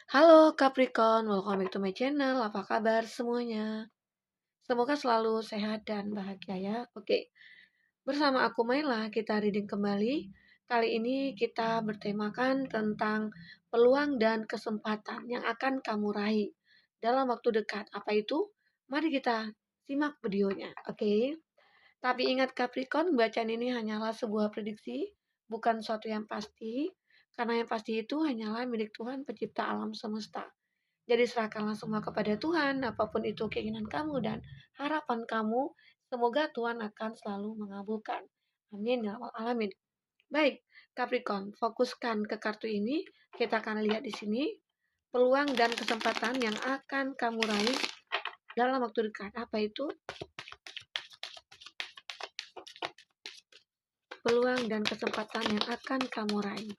Halo Capricorn, welcome back to my channel. Apa kabar semuanya? Semoga selalu sehat dan bahagia ya. Oke, bersama aku Maila, kita reading kembali. Kali ini kita bertemakan tentang peluang dan kesempatan yang akan kamu raih dalam waktu dekat. Apa itu? Mari kita simak videonya, oke? Tapi ingat Capricorn, bacaan ini hanyalah sebuah prediksi, bukan suatu yang pasti, karena yang pasti itu hanyalah milik Tuhan pencipta alam semesta. Jadi serahkanlah semua kepada Tuhan, apapun itu keinginan kamu dan harapan kamu, semoga Tuhan akan selalu mengabulkan. Amin ya rabbal alamin. Baik, Capricorn, fokuskan ke kartu ini. Kita akan lihat di sini peluang dan kesempatan yang akan kamu raih dalam waktu dekat. Apa itu? Peluang dan kesempatan yang akan kamu raih.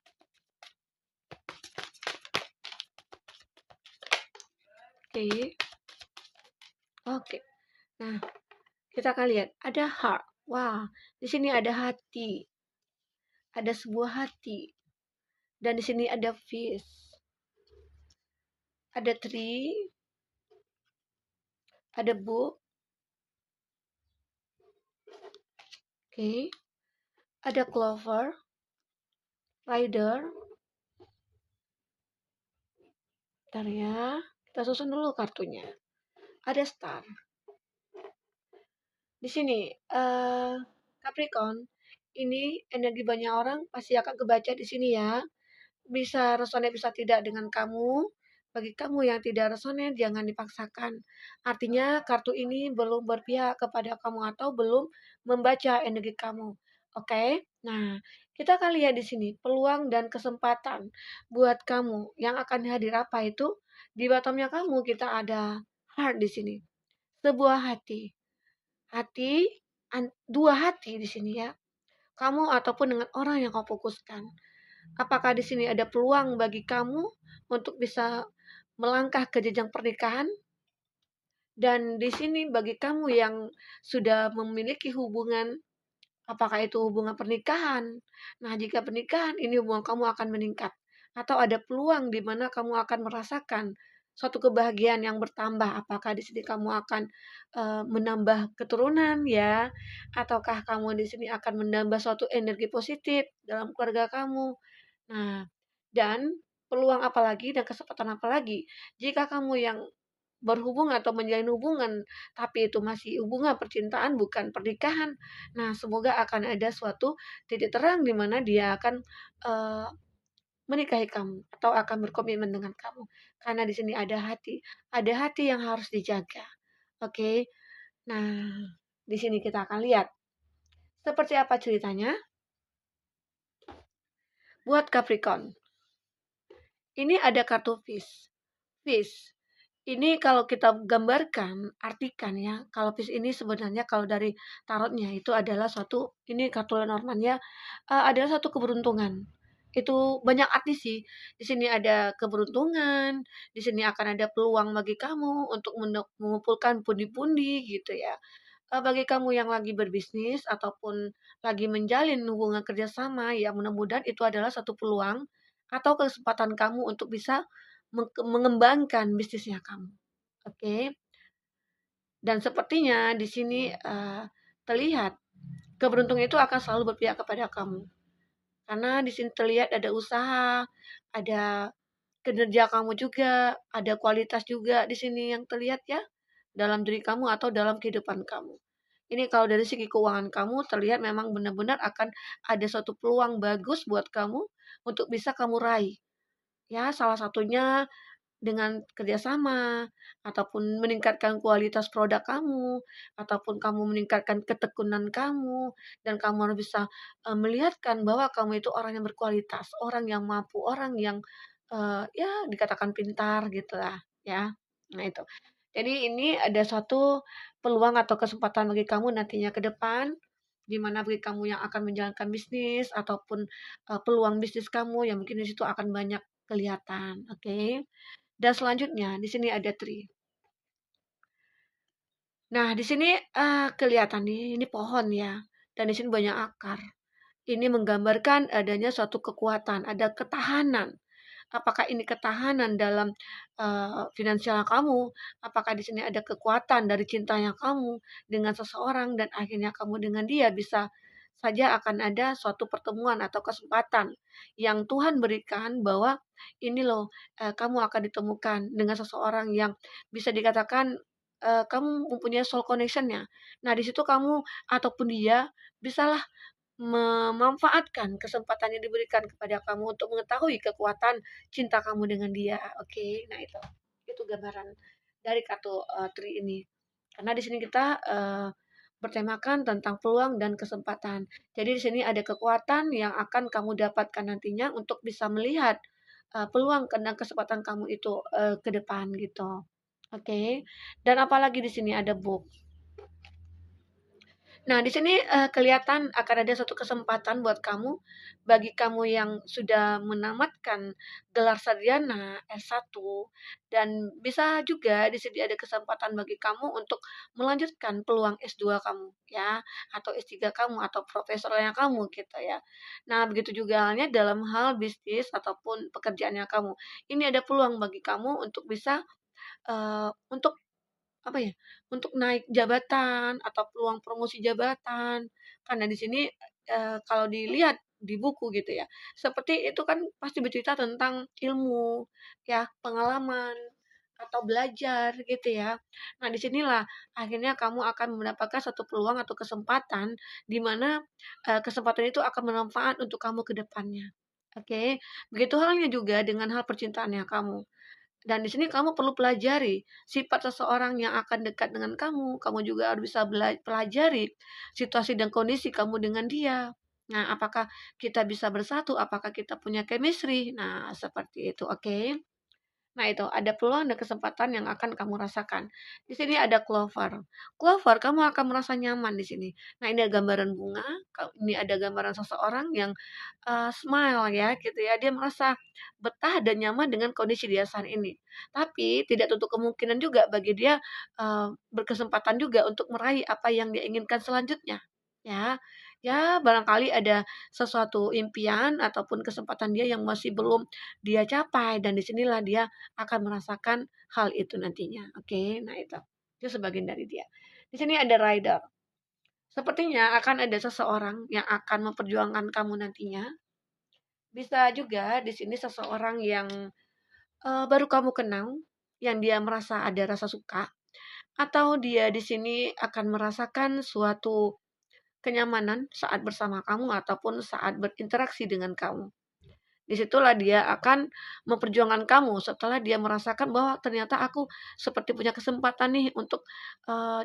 Oke. Oke. Nah, kita akan lihat ada heart. Wah, di sini ada hati. Ada sebuah hati. Dan di sini ada fish. Ada tree. Ada book. Oke. Ada clover. Rider. Bentar ya. Kita susun dulu kartunya. Ada star. Di sini Capricorn, ini energi banyak orang pasti akan kebaca di sini ya. Bisa resonate bisa tidak dengan kamu. Bagi kamu yang tidak resonate jangan dipaksakan. Artinya kartu ini belum berpihak kepada kamu atau belum membaca energi kamu. Oke. Nah, kita akan lihat di sini peluang dan kesempatan buat kamu yang akan hadir apa itu? Di bottomnya kamu kita ada heart di sini. Sebuah hati. Dua hati di sini ya. Kamu ataupun dengan orang yang kau fokuskan. Apakah di sini ada peluang bagi kamu untuk bisa melangkah ke jenjang pernikahan? Dan di sini bagi kamu yang sudah memiliki hubungan, apakah itu hubungan pernikahan? Nah, jika pernikahan, ini hubungan kamu akan meningkat. Atau ada peluang di mana kamu akan merasakan suatu kebahagiaan yang bertambah. Apakah di sini kamu akan menambah keturunan ya? Ataukah kamu di sini akan menambah suatu energi positif dalam keluarga kamu? Nah, dan peluang apalagi dan kesempatan apalagi jika kamu yang berhubungan atau menjalin hubungan tapi itu masih hubungan percintaan bukan pernikahan. Nah, semoga akan ada suatu titik terang di mana dia akan uh, menikahi kamu atau akan berkomitmen dengan kamu. Karena di sini ada hati yang harus dijaga. Oke. Nah, di sini kita akan lihat seperti apa ceritanya buat Capricorn. Ini ada kartu fish. Fish. Ini kalau kita gambarkan, artikan ya, kalau fish ini sebenarnya kalau dari tarotnya itu adalah suatu, ini kartu Lenormand ya, adalah satu keberuntungan. Itu banyak arti sih. Di sini ada keberuntungan, di sini akan ada peluang bagi kamu untuk mengumpulkan pundi-pundi gitu ya. Bagi kamu yang lagi berbisnis ataupun lagi menjalin hubungan kerjasama, ya mudah-mudahan itu adalah satu peluang atau kesempatan kamu untuk bisa mengembangkan bisnisnya kamu. Oke. Dan sepertinya di sini terlihat keberuntungan itu akan selalu berpihak kepada kamu. Karena di sini terlihat ada usaha, ada kinerja kamu juga, ada kualitas juga di sini yang terlihat ya dalam diri kamu atau dalam kehidupan kamu. Ini kalau dari segi keuangan kamu terlihat memang benar-benar akan ada suatu peluang bagus buat kamu untuk bisa kamu raih. Ya, salah satunya dengan kerjasama, ataupun meningkatkan kualitas produk kamu, ataupun kamu meningkatkan ketekunan kamu, dan kamu harus bisa melihatkan bahwa kamu itu orang yang berkualitas, orang yang mampu, orang yang ya dikatakan pintar gitulah ya. Nah itu. Jadi ini ada suatu peluang atau kesempatan bagi kamu nantinya ke depan, di mana bagi kamu yang akan menjalankan bisnis ataupun peluang bisnis kamu yang mungkin di situ akan banyak kelihatan, oke? Dan selanjutnya di sini ada tree. Nah, di sini kelihatan nih ini pohon ya. Dan di sini banyak akar. Ini menggambarkan adanya suatu kekuatan, ada ketahanan, Apakah ini ketahanan dalam finansial kamu? Apakah di sini ada kekuatan dari cintanya kamu dengan seseorang dan akhirnya kamu dengan dia bisa saja akan ada suatu pertemuan atau kesempatan yang Tuhan berikan bahwa ini loh kamu akan ditemukan dengan seseorang yang bisa dikatakan kamu mempunyai soul connection-nya. Nah, di situ kamu ataupun dia bisalah memanfaatkan kesempatan yang diberikan kepada kamu untuk mengetahui kekuatan cinta kamu dengan dia. Oke, nah itu gambaran dari kartu Tri ini. Karena di sini kita bertemakan tentang peluang dan kesempatan. Jadi di sini ada kekuatan yang akan kamu dapatkan nantinya untuk bisa melihat peluang dan kesempatan kamu itu ke depan gitu. Oke. Dan apalagi di sini ada book. Nah, di sini, kelihatan akan ada suatu kesempatan buat kamu, bagi kamu yang sudah menamatkan gelar sarjana S1 dan bisa juga di sini ada kesempatan bagi kamu untuk melanjutkan peluang S2 kamu ya, atau S3 kamu atau profesornya kamu gitu ya. Nah, begitu juga halnya dalam hal bisnis ataupun pekerjaannya kamu. Ini ada peluang bagi kamu untuk bisa, untuk apa ya, untuk naik jabatan atau peluang promosi jabatan. Karena di sini, kalau dilihat di buku gitu ya, seperti itu kan pasti bercerita tentang ilmu, ya, pengalaman, atau belajar gitu ya. Nah, disinilah akhirnya kamu akan mendapatkan satu peluang atau kesempatan di mana, kesempatan itu akan bermanfaat untuk kamu ke depannya. Oke, begitu halnya juga dengan hal percintaannya kamu. Dan di sini kamu perlu pelajari sifat seseorang yang akan dekat dengan kamu. Kamu juga harus bisa pelajari situasi dan kondisi kamu dengan dia. Nah, apakah kita bisa bersatu? Apakah kita punya chemistry? Nah, seperti itu, oke? Nah, itu ada peluang dan kesempatan yang akan kamu rasakan. Di sini ada clover. Clover, kamu akan merasa nyaman di sini. Nah, ini ada gambaran bunga, ini ada gambaran seseorang yang smile ya, gitu ya. Dia merasa betah dan nyaman dengan kondisi dia saat ini. Tapi tidak tutup kemungkinan juga bagi dia berkesempatan juga untuk meraih apa yang dia inginkan selanjutnya. Ya, ya barangkali ada sesuatu impian ataupun kesempatan dia yang masih belum dia capai dan disinilah dia akan merasakan hal itu nantinya. Oke, nah itu sebagian dari dia. Di sini ada rider. Sepertinya akan ada seseorang yang akan memperjuangkan kamu nantinya. Bisa juga di sini seseorang yang baru kamu kenal, yang dia merasa ada rasa suka, atau dia di sini akan merasakan suatu kenyamanan saat bersama kamu ataupun saat berinteraksi dengan kamu. Disitulah dia akan memperjuangkan kamu setelah dia merasakan bahwa ternyata aku seperti punya kesempatan nih untuk,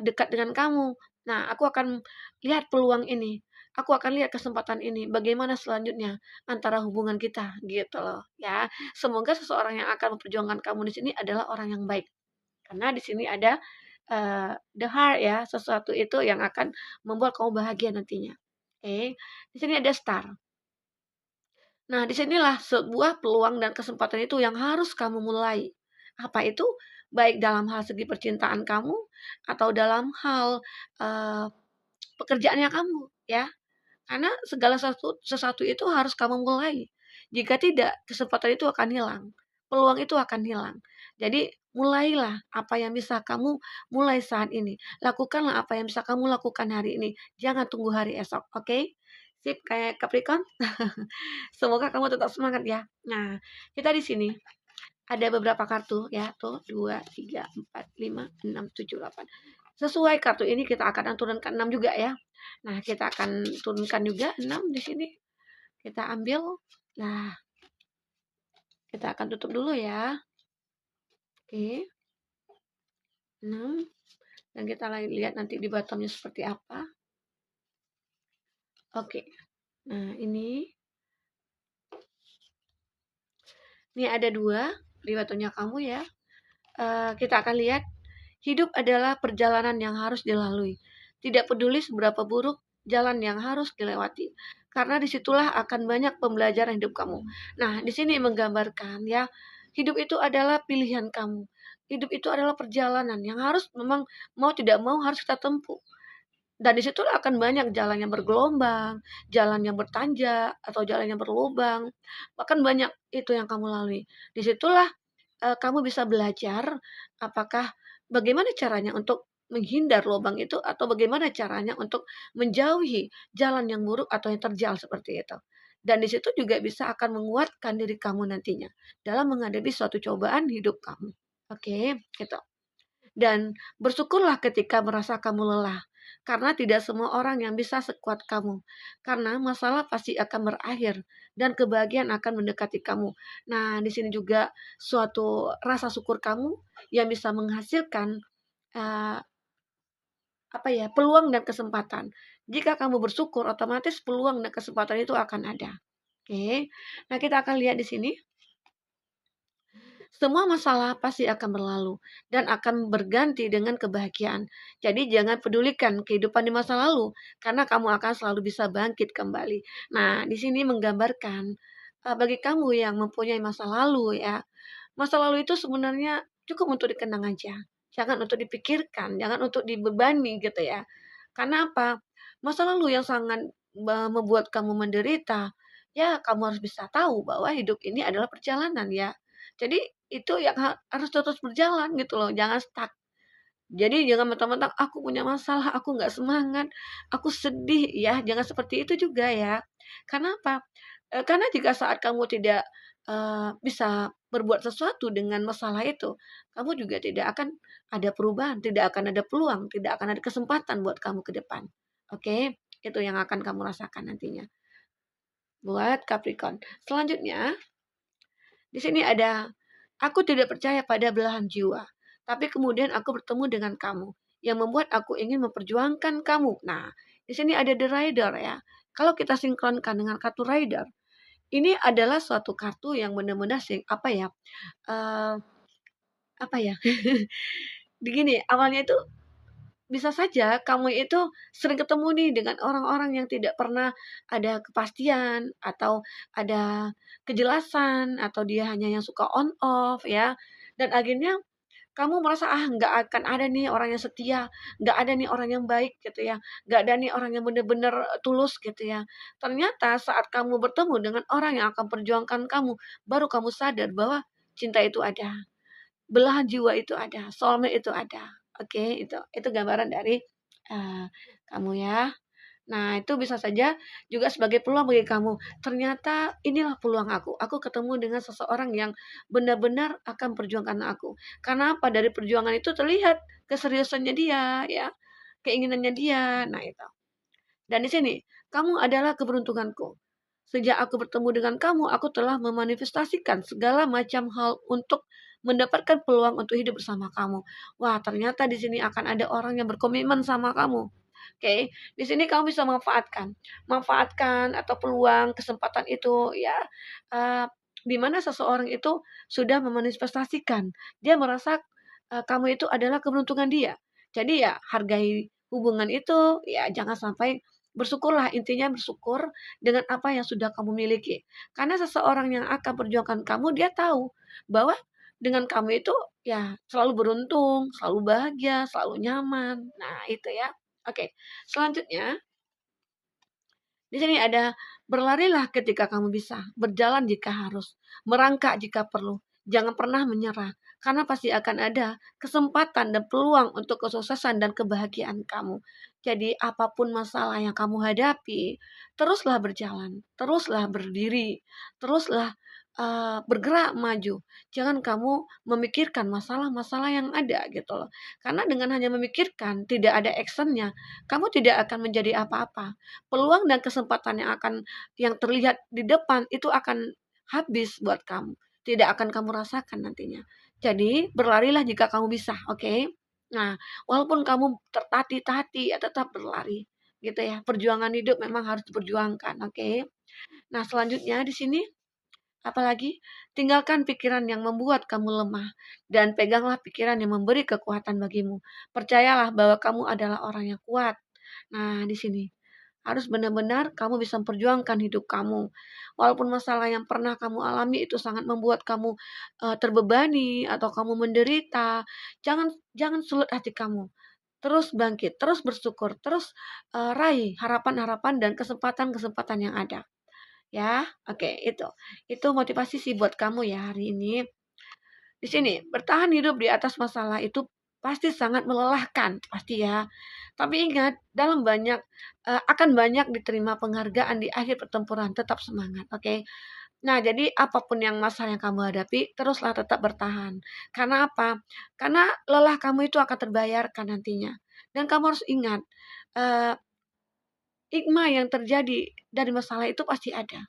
dekat dengan kamu. Nah, aku akan lihat peluang ini, aku akan lihat kesempatan ini, bagaimana selanjutnya antara hubungan kita, gitu loh, ya. Semoga seseorang yang akan memperjuangkan kamu di sini adalah orang yang baik, karena di sini ada, the heart ya, sesuatu itu yang akan membuat kamu bahagia nantinya. Oke, di sini ada star. Nah, disinilah sebuah peluang dan kesempatan itu yang harus kamu mulai. Apa itu? Baik dalam hal segi percintaan kamu atau dalam hal eh, pekerjaannya kamu, ya. Karena segala sesuatu itu harus kamu mulai. Jika tidak, kesempatan itu akan hilang. Peluang itu akan hilang. Jadi, mulailah apa yang bisa kamu mulai saat ini. Lakukanlah apa yang bisa kamu lakukan hari ini. Jangan tunggu hari esok, oke? Sip, kayak Capricorn. Semoga kamu tetap semangat ya. Nah, kita di sini ada beberapa kartu ya, tuh 2, 3, 4, 5, 6, 7, 8. Sesuai kartu ini kita akan turunkan 6 juga ya. Nah, kita akan turunkan juga 6 di sini. Kita ambil. Nah, kita akan tutup dulu ya. Oke. 6. Dan kita lihat nanti di bottomnya seperti apa. Oke. Nah, ini ada 2 di bottomnya kamu ya. Kita akan lihat hidup adalah perjalanan yang harus dilalui. Tidak peduli seberapa buruk jalan yang harus dilewati. Karena disitulah akan banyak pembelajaran hidup kamu. Nah, di sini menggambarkan ya, hidup itu adalah pilihan kamu. Hidup itu adalah perjalanan yang harus memang mau tidak mau harus kita tempuh. Dan di situ akan banyak jalan yang bergelombang, jalan yang bertanjak, atau jalan yang berlubang, bahkan banyak itu yang kamu lalui. Di situlah kamu bisa belajar apakah bagaimana caranya untuk menghindar lubang itu atau bagaimana caranya untuk menjauhi jalan yang buruk atau yang terjal seperti itu. Dan di situ juga bisa akan menguatkan diri kamu nantinya dalam menghadapi suatu cobaan hidup kamu. Oke, gitu. Dan bersyukurlah ketika merasa kamu lelah, karena tidak semua orang yang bisa sekuat kamu. Karena masalah pasti akan berakhir dan kebahagiaan akan mendekati kamu. Nah, di sini juga suatu rasa syukur kamu yang bisa menghasilkan eh, peluang dan kesempatan. Jika kamu bersyukur, otomatis peluang dan kesempatan itu akan ada. Oke. Nah, kita akan lihat di sini. Semua masalah pasti akan berlalu dan akan berganti dengan kebahagiaan. Jadi jangan pedulikan kehidupan di masa lalu karena kamu akan selalu bisa bangkit kembali. Nah, di sini menggambarkan bagi kamu yang mempunyai masa lalu ya. Masa lalu itu sebenarnya cukup untuk dikenang aja. Jangan untuk dipikirkan, jangan untuk dibebani gitu ya. Karena apa? Masa lalu yang sangat membuat kamu menderita, ya kamu harus bisa tahu bahwa hidup ini adalah perjalanan ya. Jadi itu yang harus terus berjalan gitu loh, jangan stuck. Jadi jangan mentang-mentang aku punya masalah, aku nggak semangat, aku sedih ya, jangan seperti itu juga ya. Karena apa? Karena jika saat kamu tidak bisa berbuat sesuatu dengan masalah itu, kamu juga tidak akan ada perubahan, tidak akan ada peluang, tidak akan ada kesempatan buat kamu ke depan. Oke, itu yang akan kamu rasakan nantinya. Buat Capricorn. Selanjutnya, di sini ada, aku tidak percaya pada belahan jiwa, tapi kemudian aku bertemu dengan kamu, yang membuat aku ingin memperjuangkan kamu. Nah, di sini ada The Rider ya. Kalau kita sinkronkan dengan kartu Rider, ini adalah suatu kartu yang benar-benar eh, apa ya? Begini, awalnya itu bisa saja kamu itu sering ketemu nih dengan orang-orang yang tidak pernah ada kepastian atau ada kejelasan atau dia hanya yang suka on off ya. Dan akhirnya kamu merasa nggak akan ada nih orang yang setia, nggak ada nih orang yang baik gitu ya, nggak ada nih orang yang benar-benar tulus gitu ya. Ternyata saat kamu bertemu dengan orang yang akan perjuangkan kamu, baru kamu sadar bahwa cinta itu ada, belahan jiwa itu ada, soulmate itu ada. Oke, itu gambaran dari kamu ya. Nah, itu bisa saja juga sebagai peluang bagi kamu. Ternyata inilah peluang aku. Aku ketemu dengan seseorang yang benar-benar akan perjuangkan aku. Karena apa? Dari perjuangan itu terlihat keseriusannya dia, ya, keinginannya dia. Nah, itu. Dan di sini, kamu adalah keberuntunganku. Sejak aku bertemu dengan kamu, aku telah memanifestasikan segala macam hal untuk mendapatkan peluang untuk hidup bersama kamu. Wah, ternyata di sini akan ada orang yang berkomitmen sama kamu. Oke, di sini kamu bisa manfaatkan atau peluang kesempatan itu ya, di mana seseorang itu sudah memanifestasikan, dia merasa kamu itu adalah keberuntungan dia. Jadi ya hargai hubungan itu, ya jangan sampai, bersyukurlah, intinya bersyukur dengan apa yang sudah kamu miliki. Karena seseorang yang akan perjuangkan kamu, dia tahu bahwa dengan kamu itu ya selalu beruntung, selalu bahagia, selalu nyaman. Nah, itu ya. Oke, selanjutnya di sini ada, berlarilah ketika kamu bisa, berjalan jika harus, merangkak jika perlu. Jangan pernah menyerah, karena pasti akan ada kesempatan dan peluang untuk kesuksesan dan kebahagiaan kamu. Jadi apapun masalah yang kamu hadapi, teruslah berjalan, teruslah berdiri, teruslah bergerak maju. Jangan kamu memikirkan masalah-masalah yang ada gitu loh. Karena dengan hanya memikirkan, tidak ada actionnya, kamu tidak akan menjadi apa-apa. Peluang dan kesempatan yang terlihat di depan itu akan habis buat kamu. Tidak akan kamu rasakan nantinya. Jadi berlarilah jika kamu bisa, oke? Nah, walaupun kamu tertati-tati ya tetap berlari gitu ya. Perjuangan hidup memang harus diperjuangkan, oke? Nah, selanjutnya di sini apalagi, tinggalkan pikiran yang membuat kamu lemah dan peganglah pikiran yang memberi kekuatan bagimu. Percayalah bahwa kamu adalah orang yang kuat. Nah, di sini harus benar-benar kamu bisa memperjuangkan hidup kamu. Walaupun masalah yang pernah kamu alami itu sangat membuat kamu terbebani atau kamu menderita, jangan jangan sulut hati kamu. terus bangkit, terus bersyukur, terus raih harapan-harapan dan kesempatan-kesempatan yang ada. Ya, oke, itu motivasi sih buat kamu ya hari ini. Di sini, bertahan hidup di atas masalah itu pasti sangat melelahkan, pasti ya. Tapi ingat, akan banyak diterima penghargaan di akhir pertempuran. Tetap semangat, oke? Nah, jadi apapun yang masalah yang kamu hadapi, teruslah tetap bertahan. Karena apa? Karena lelah kamu itu akan terbayarkan nantinya. Dan kamu harus ingat, eh, hikmah yang terjadi dari masalah itu pasti ada.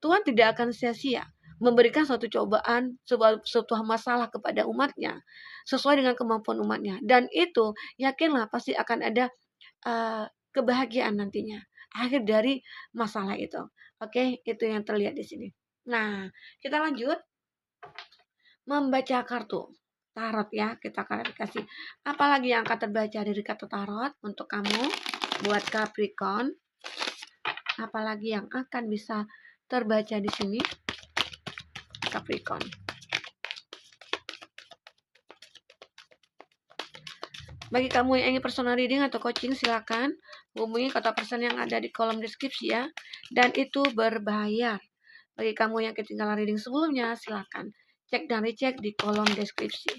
Tuhan tidak akan sia-sia memberikan suatu cobaan, suatu masalah kepada umatnya, sesuai dengan kemampuan umatnya. Dan itu, yakinlah pasti akan ada kebahagiaan nantinya, akhir dari masalah itu. Oke, itu yang terlihat di sini. Nah, kita lanjut membaca kartu tarot ya, kita klarifikasi. Apalagi yang akan terbaca dari kartu tarot untuk kamu buat Capricorn? Apalagi yang akan bisa terbaca di sini Capricorn? Bagi kamu yang ingin personal reading atau coaching, silakan hubungi kontak person yang ada di kolom deskripsi ya. Dan itu berbayar. Bagi kamu yang ketinggalan reading sebelumnya, silakan cek dan recheck di kolom deskripsi.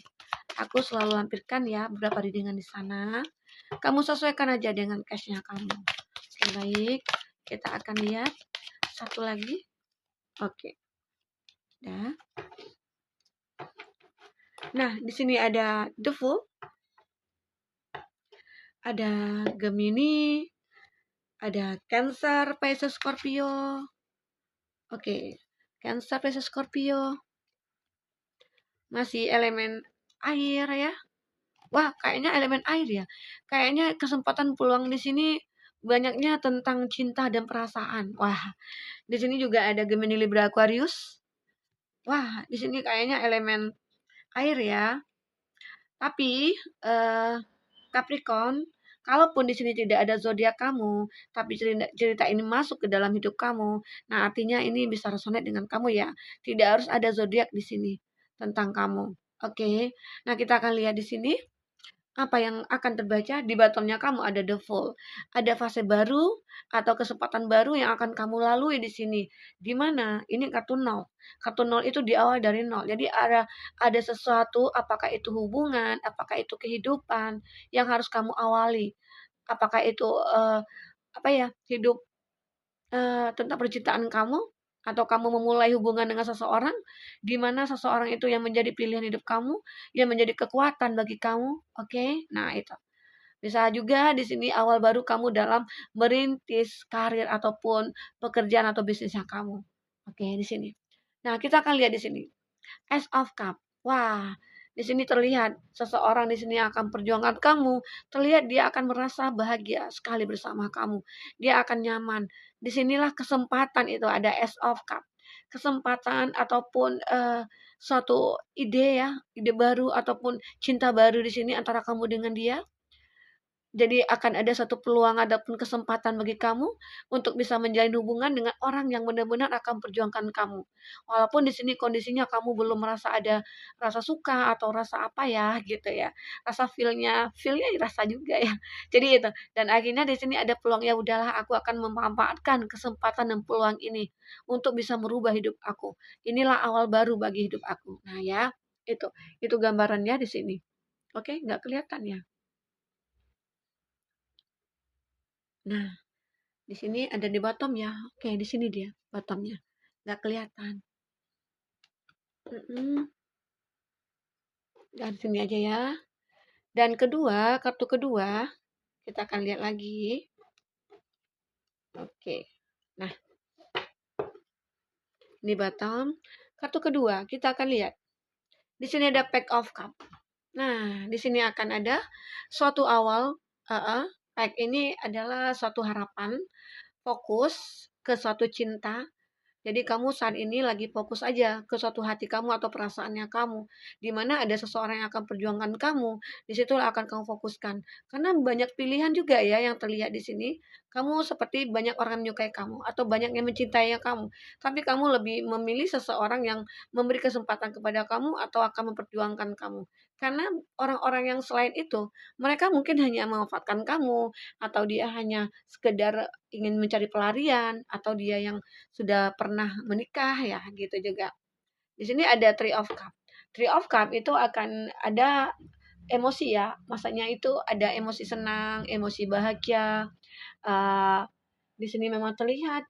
Aku selalu lampirkan ya beberapa readingan di sana. Kamu sesuaikan aja dengan cashnya kamu. Oke, baik. Kita akan lihat satu lagi. Oke. Dah. Nah, di sini ada The Fool, ada Gemini, ada Cancer, Pisces, Scorpio. Oke, Cancer, Pisces, Scorpio. Masih elemen air ya. Wah, kayaknya elemen air ya. Kayaknya kesempatan peluang di sini banyaknya tentang cinta dan perasaan. Wah, di sini juga ada Gemini, Libra, Aquarius. Wah, di sini kayaknya elemen air ya. Tapi Capricorn, kalaupun di sini tidak ada zodiak kamu, tapi cerita ini masuk ke dalam hidup kamu, nah artinya ini bisa resonate dengan kamu ya. Tidak harus ada zodiak di sini tentang kamu. Oke. Nah, kita akan lihat di sini apa yang akan terbaca di bottomnya kamu ada the fall. Ada fase baru atau kesempatan baru yang akan kamu lalui di sini. Di mana? Ini kartu nol. Kartu nol itu di awal dari nol. Jadi ada sesuatu, apakah itu hubungan, apakah itu kehidupan yang harus kamu awali. Apakah itu hidup tentang percintaan kamu, atau kamu memulai hubungan dengan seseorang, di mana seseorang itu yang menjadi pilihan hidup kamu, yang menjadi kekuatan bagi kamu, oke? Nah, itu. Bisa juga di sini awal baru kamu dalam merintis karir ataupun pekerjaan atau bisnisnya kamu. Oke, di sini. Nah, kita akan lihat di sini. Ace of Cup. Wah, di sini terlihat seseorang di sini akan perjuangan kamu. Terlihat dia akan merasa bahagia sekali bersama kamu. Dia akan nyaman. Disinilah kesempatan itu ada Ace of Cup. Kesempatan ataupun suatu ide ya, ide baru ataupun cinta baru di sini antara kamu dengan dia. Jadi akan ada satu peluang ataupun kesempatan bagi kamu untuk bisa menjalin hubungan dengan orang yang benar-benar akan perjuangkan kamu. Walaupun di sini kondisinya kamu belum merasa ada rasa suka atau rasa apa ya gitu ya. Rasa feel-nya rasa juga ya. Jadi itu. Dan akhirnya di sini ada peluang, ya udahlah aku akan memanfaatkan kesempatan dan peluang ini untuk bisa merubah hidup aku. Inilah awal baru bagi hidup aku. Nah ya, itu. Itu gambarannya di sini. Oke, nggak kelihatan ya. Nah, di sini ada di bottom ya. Oke, di sini dia bottomnya. Nggak kelihatan. Dan sini aja ya. Dan kartu kedua, kita akan lihat lagi. Oke. Nah, di bottom, kartu kedua, kita akan lihat. Di sini ada Pack of Cup. Nah, di sini akan ada suatu awal. Pack ini adalah suatu harapan, fokus ke suatu cinta. Jadi kamu saat ini lagi fokus aja ke suatu hati kamu atau perasaannya kamu. Di mana ada seseorang yang akan perjuangkan kamu, di situ akan kamu fokuskan. Karena banyak pilihan juga ya yang terlihat di sini. Kamu seperti banyak orang menyukai kamu atau banyak yang mencintai kamu, tapi kamu lebih memilih seseorang yang memberi kesempatan kepada kamu atau akan memperjuangkan kamu. Karena orang-orang yang selain itu, mereka mungkin hanya memanfaatkan kamu atau dia hanya sekedar ingin mencari pelarian atau dia yang sudah pernah menikah ya gitu juga. Di sini ada Three of Cup. Three of Cup itu akan ada emosi ya, masanya itu ada emosi senang, emosi bahagia. Uh, di sini memang terlihat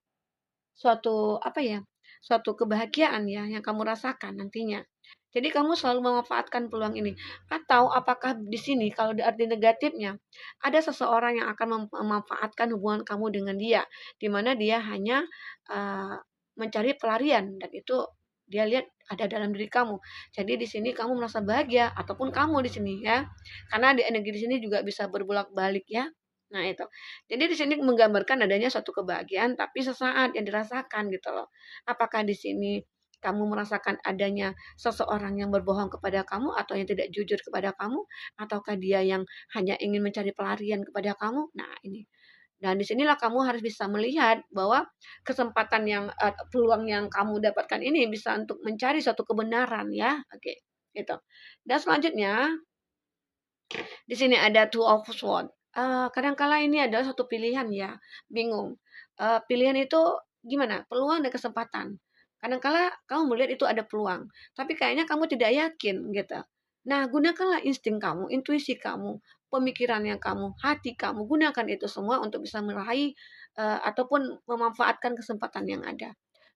suatu apa ya, suatu kebahagiaan ya yang kamu rasakan nantinya. Jadi kamu selalu memanfaatkan peluang ini. Atau apakah di sini kalau di arti negatifnya ada seseorang yang akan memanfaatkan hubungan kamu dengan dia, di mana dia hanya uh, mencari pelarian dan itu dia lihat ada dalam diri kamu. Jadi di sini kamu merasa bahagia ataupun kamu di sini ya. Karena di energi di sini juga bisa berbolak-balik ya. Nah, itu. Jadi di sini menggambarkan adanya suatu kebahagiaan tapi sesaat yang dirasakan gitu loh. Apakah di sini kamu merasakan adanya seseorang yang berbohong kepada kamu atau yang tidak jujur kepada kamu ataukah dia yang hanya ingin mencari pelarian kepada kamu? Nah, ini. Dan disinilah kamu harus bisa melihat bahwa kesempatan yang peluang yang kamu dapatkan ini bisa untuk mencari suatu kebenaran ya. Oke, gitu. Dan selanjutnya di sini ada two of swords. Kadangkala ini adalah satu pilihan ya, bingung. Pilihan itu gimana? Peluang dan kesempatan. Kadangkala kamu melihat itu ada peluang, tapi kayaknya kamu tidak yakin gitu. Nah, gunakanlah insting kamu, intuisi kamu, pemikirannya kamu, hati kamu, gunakan itu semua untuk bisa meraih ataupun memanfaatkan kesempatan yang ada.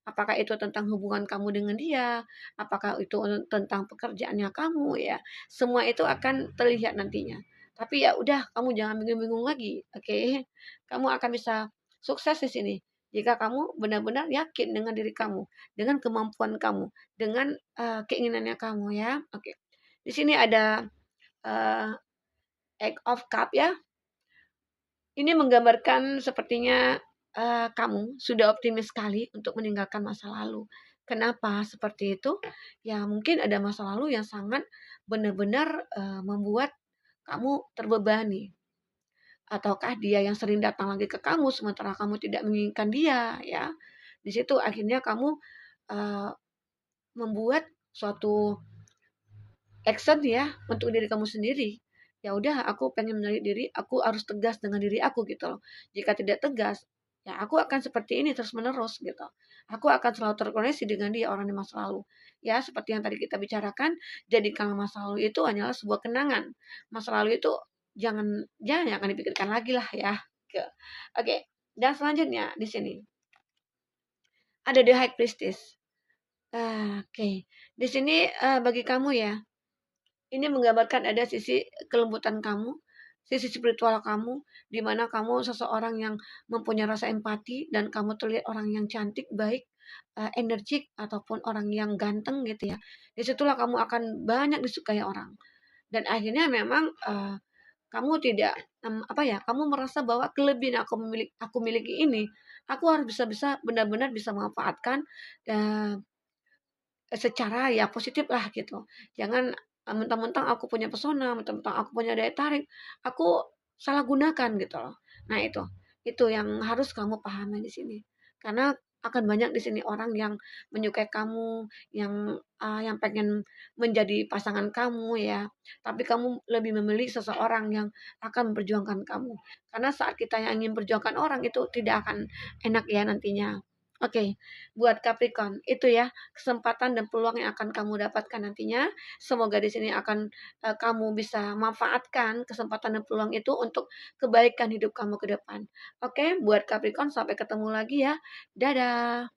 Apakah itu tentang hubungan kamu dengan dia, apakah itu tentang pekerjaannya kamu ya. Semua itu akan terlihat nantinya. Tapi ya udah, kamu jangan bingung-bingung lagi, oke? Kamu akan bisa sukses di sini jika kamu benar-benar yakin dengan diri kamu, dengan kemampuan kamu, dengan keinginannya kamu ya. Oke. Di sini ada uh, Eight of Cup ya. Ini menggambarkan sepertinya kamu sudah optimis sekali untuk meninggalkan masa lalu. Kenapa seperti itu? Ya mungkin ada masa lalu yang sangat benar-benar membuat kamu terbebani. Ataukah dia yang sering datang lagi ke kamu sementara kamu tidak menginginkan dia ya. Di situ akhirnya kamu uh, membuat suatu action ya untuk diri kamu sendiri. Ya udah, aku pengen menarik diri, aku harus tegas dengan diri aku gitu loh. Jika tidak tegas, ya aku akan seperti ini terus menerus gitu. Aku akan selalu terkoneksi dengan dia orang di masa lalu. Ya, seperti yang tadi kita bicarakan, jadikan masa lalu itu hanyalah sebuah kenangan. Masa lalu itu jangan dipikirkan lagi lah ya. Oke. Dan selanjutnya di sini ada The High Priestess. Oke. Di sini bagi kamu ya, ini menggambarkan ada sisi kelembutan kamu, sisi spiritual kamu, di mana kamu seseorang yang mempunyai rasa empati dan kamu terlihat orang yang cantik, baik, energik ataupun orang yang ganteng gitu ya. Disitulah kamu akan banyak disukai orang. Dan akhirnya memang kamu tidak apa ya, kamu merasa bahwa kelebihan aku miliki ini, aku harus bisa benar-benar bisa memanfaatkan uh, secara ya positif lah gitu. Jangan mentang-mentang aku punya pesona, mentang-mentang aku punya daya tarik, aku salah gunakan gitu loh. Nah itu yang harus kamu pahami di sini. Karena akan banyak di sini orang yang menyukai kamu, yang pengen menjadi pasangan kamu ya. Tapi kamu lebih memilih seseorang yang akan memperjuangkan kamu. Karena saat kita yang ingin memperjuangkan orang itu tidak akan enak ya nantinya. Oke, buat Capricorn itu ya kesempatan dan peluang yang akan kamu dapatkan nantinya. Semoga di sini akan kamu bisa manfaatkan kesempatan dan peluang itu untuk kebaikan hidup kamu ke depan. Oke, buat Capricorn sampai ketemu lagi ya. Dadah.